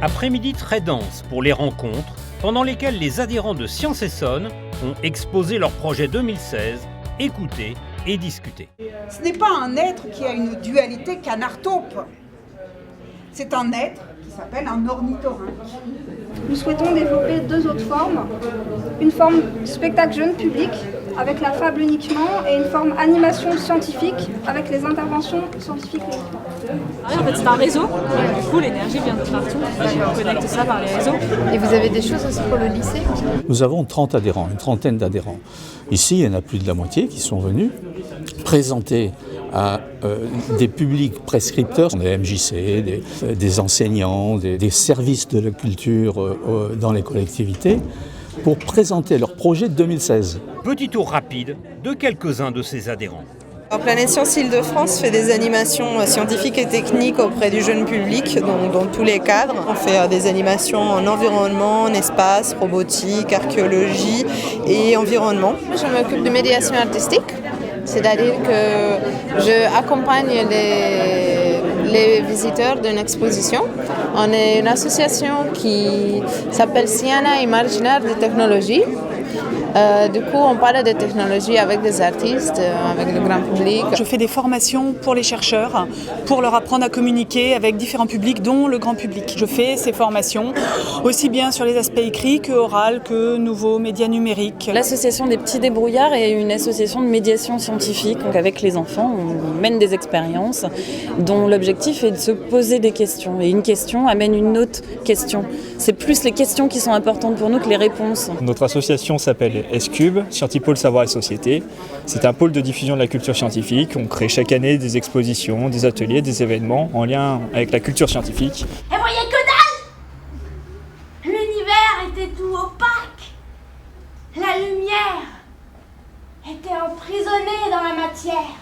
Après-midi très dense pour les rencontres, pendant lesquelles les adhérents de Science Essonne ont exposé leur projet 2016, écouté et discuté. Ce n'est pas un être qui a une dualité canard-taupe. C'est un être qui s'appelle un ornithorynque. Nous souhaitons développer deux autres formes. Une forme spectacle jeune public avec la fable uniquement et une forme animation scientifique avec les interventions scientifiques. En fait, c'est un réseau. Du coup, l'énergie vient de partout. On connecte ça par les réseaux. Et vous avez des choses aussi pour le lycée ? Nous avons 30 adhérents, une trentaine d'adhérents. Ici, il y en a plus de la moitié qui sont venus présenter à des publics prescripteurs, des MJC, des enseignants, des services de la culture dans les collectivités, pour présenter leur projet de 2016. Petit tour rapide de quelques-uns de ces adhérents. Alors, Planète Science Île-de-France fait des animations scientifiques et techniques auprès du jeune public, dans tous les cadres. On fait des animations en environnement, en espace, robotique, archéologie et environnement. Je m'occupe de médiation artistique, c'est-à-dire que je accompagne les visiteurs d'une exposition. On est une association qui s'appelle Siana Imaginaire de Technologie. Du coup, on parle de technologie avec des artistes, avec le grand public. Je fais des formations pour les chercheurs, pour leur apprendre à communiquer avec différents publics, dont le grand public. Je fais ces formations aussi bien sur les aspects écrits que oral, que nouveaux médias numériques. L'association des petits débrouillards est une association de médiation scientifique. Donc avec les enfants, on mène des expériences dont l'objectif est de se poser des questions. Et une question amène une autre question. C'est plus les questions qui sont importantes pour nous que les réponses. Notre association s'appelle S-Cube, Scientipôle Savoir et Société. C'est un pôle de diffusion de la culture scientifique. On crée chaque année des expositions, des ateliers, des événements en lien avec la culture scientifique. Et voyez que dalle! L'univers était tout opaque. La lumière était emprisonnée dans la matière.